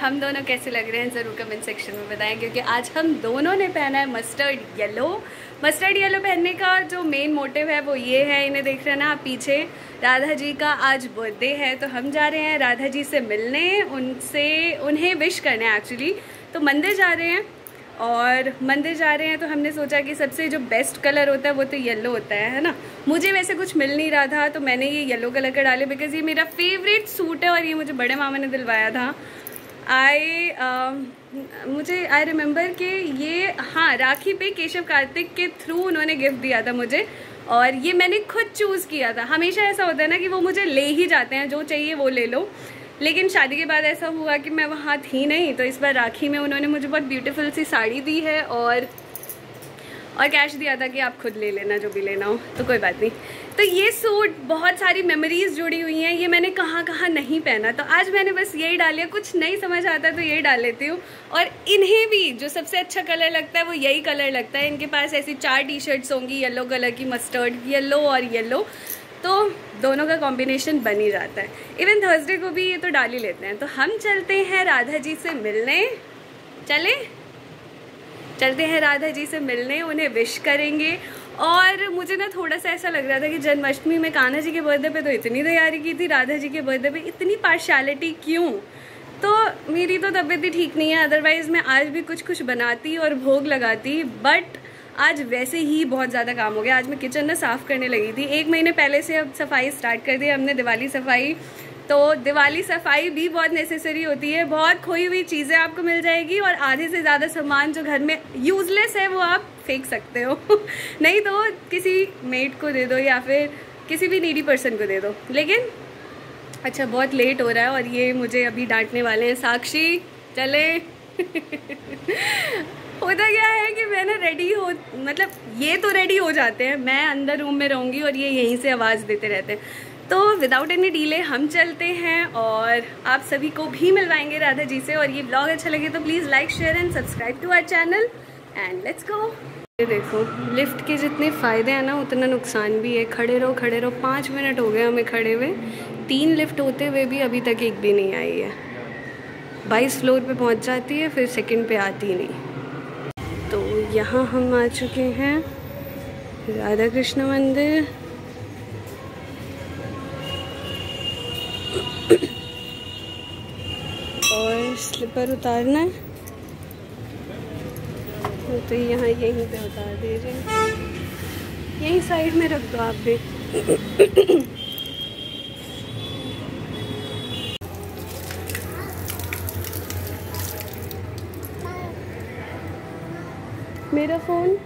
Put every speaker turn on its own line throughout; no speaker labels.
हम दोनों कैसे लग रहे हैं ज़रूर कमेंट सेक्शन में बताएं, क्योंकि आज हम दोनों ने पहना है मस्टर्ड येलो। मस्टर्ड येलो पहनने का जो मेन मोटिव है वो ये है, इन्हें देख रहे हैं ना आप पीछे, राधा जी का आज बर्थडे है तो हम जा रहे हैं राधा जी से मिलने, उन्हें विश करने एक्चुअली। तो मंदिर जा रहे हैं और मंदिर जा रहे हैं तो हमने सोचा कि सबसे जो बेस्ट कलर होता है वो तो येलो होता है ना। मुझे वैसे कुछ मिल नहीं रहा था तो मैंने ये येलो कलर का डाले बिकॉज ये मेरा फेवरेट सूट है और ये मुझे बड़े मामा ने दिलवाया था। आई रिमेंबर कि ये हाँ राखी पे केशव कार्तिक के थ्रू उन्होंने गिफ्ट दिया था मुझे और ये मैंने खुद चूज़ किया था। हमेशा ऐसा होता है ना कि वो मुझे ले ही जाते हैं, जो चाहिए वो ले लो, लेकिन शादी के बाद ऐसा हुआ कि मैं वहाँ थी नहीं, तो इस बार राखी में उन्होंने मुझे बहुत ब्यूटीफुल सी साड़ी दी है और कैश दिया था कि आप खुद ले लेना जो भी लेना हो, तो कोई बात नहीं। तो ये सूट बहुत सारी मेमोरीज जुड़ी हुई हैं, ये मैंने कहाँ कहाँ नहीं पहना, तो आज मैंने बस यही डाल लिया। कुछ नहीं समझ आता तो यही डाल लेती हूँ। और इन्हें भी जो सबसे अच्छा कलर लगता है वो यही कलर लगता है। इनके पास ऐसी 4 टी-शर्ट्स होंगी येलो कलर की, मस्टर्ड येलो और येलो, तो दोनों का कॉम्बिनेशन बन ही जाता है। इवन थर्सडे को भी ये तो डाल ही लेते हैं। तो हम चलते हैं राधा जी से मिलने, चलते हैं राधा जी से मिलने, उन्हें विश करेंगे। और मुझे ना थोड़ा सा ऐसा लग रहा था कि जन्माष्टमी में कान्हा जी के बर्थडे पे तो इतनी तैयारी की थी, राधा जी के बर्थडे पे इतनी पार्शियलिटी क्यों? तो मेरी तो तबीयत ही ठीक नहीं है, अदरवाइज़ मैं आज भी कुछ बनाती और भोग लगाती, बट आज वैसे ही बहुत ज़्यादा काम हो गया। आज मैं किचन ना साफ़ करने लगी थी, 1 महीने पहले से अब सफाई स्टार्ट कर दी हमने, दिवाली सफाई। तो दिवाली सफाई भी बहुत नेसेसरी होती है, बहुत खोई हुई चीज़ें आपको मिल जाएगी और आधे से ज़्यादा सामान जो घर में यूज़लेस है वो आप फेंक सकते हो नहीं तो किसी मेड को दे दो या फिर किसी भी नीडी पर्सन को दे दो। लेकिन अच्छा बहुत लेट हो रहा है और ये मुझे अभी डांटने वाले हैं। साक्षी चले होता क्या है कि मैं ना रेडी हो, मतलब ये तो रेडी हो जाते हैं, मैं अंदर रूम में रहूँगी और ये यहीं से आवाज़ देते रहते हैं। तो विदाउट एनी डिले हम चलते हैं और आप सभी को भी मिलवाएंगे राधा जी से। और ये ब्लॉग अच्छा लगे तो please like share and subscribe to our channel and let's go. ये देखो लिफ्ट के जितने फ़ायदे हैं ना उतना नुकसान भी है। खड़े रहो 5 मिनट हो गए हमें खड़े हुए, 3 लिफ्ट होते हुए भी अभी तक एक भी नहीं आई है। 22 फ्लोर पे पहुंच जाती है फिर सेकंड पे आती ही नहीं। तो यहाँ हम आ चुके हैं राधा कृष्ण मंदिर। और स्लीपर उतारना है तो यहाँ यहीं पे उतार दीजिए, यहीं साइड में रख दो आप भी मेरा फ़ोन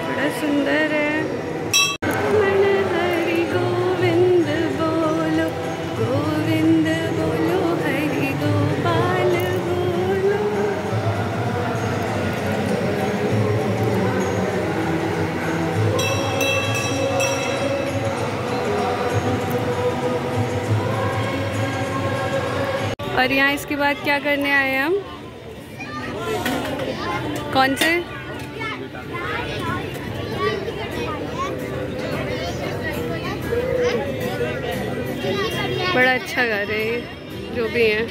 बड़ा सुंदर है। हरि गोविंद बोलो, गोविंद बोलो, हरि गोपाल बोलो। और यहाँ इसके बाद क्या करने आए हैं हम? कौन से? बड़ा अच्छा घर है ये, जो भी है।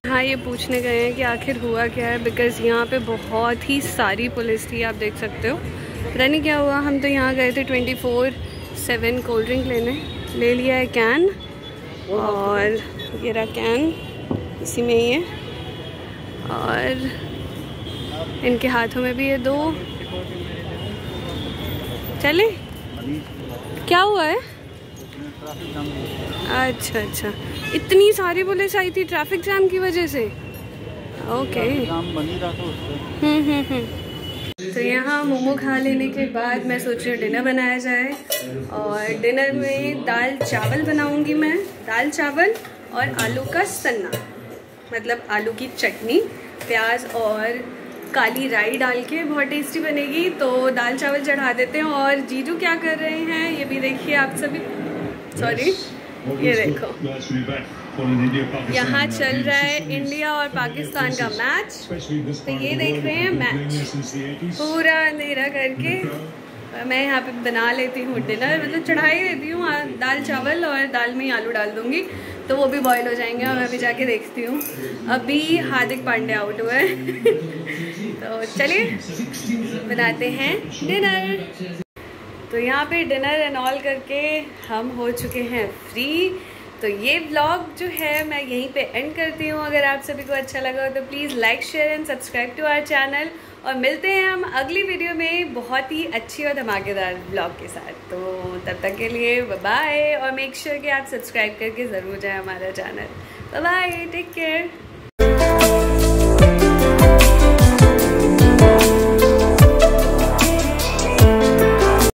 हाँ ये पूछने गए हैं कि आखिर हुआ क्या है, बिकॉज़ यहाँ पे बहुत ही सारी पुलिस थी, आप देख सकते हो। पता नहीं क्या हुआ, हम तो यहाँ गए थे 24/7 कोल्ड ड्रिंक लेने, ले लिया है कैन और ये रहा कैन, इसी में ही है। और इनके हाथों में भी ये 2। चले क्या हुआ है? अच्छा, इतनी सारी पुलिस आई थी ट्रैफिक जाम की वजह से। ओके तो यहाँ मोमो खा लेने के बाद मैं सोच रही हूँ डिनर बनाया जाए। और डिनर में दाल चावल बनाऊंगी मैं, दाल चावल और आलू का सन्ना, मतलब आलू की चटनी, प्याज और काली राई डाल के, बहुत टेस्टी बनेगी। तो दाल चावल चढ़ा देते हैं। और जीजू क्या कर रहे हैं ये भी देखिए आप सभी। सॉरी, ये देखो यहाँ चल रहा है इंडिया और पाकिस्तान का मैच। तो ये देख रहे हैं मैच पूरा अंधेरा करके। मैं यहाँ पे बना लेती हूँ डिनर, मतलब चढ़ा ही देती हूँ दाल चावल, और दाल में ही आलू डाल दूँगी तो वो भी बॉईल हो जाएंगे। और मैं भी जाके देखती हूँ। अभी हार्दिक पांड्या आउट हुआ है तो चलिए बनाते हैं डिनर। तो यहाँ पे डिनर एंड ऑल करके हम हो चुके हैं फ्री। तो ये व्लॉग जो है मैं यहीं पे एंड करती हूँ। अगर आप सभी को अच्छा लगा तो please like share and subscribe to our channel. और मिलते हैं हम अगली वीडियो में बहुत ही अच्छी और धमाकेदार व्लॉग के साथ। तो तब तक के लिए बाय बाय। और मेक श्योर कि आप सब्सक्राइब करके ज़रूर जाएं हमारा channel. Bye bye, take care.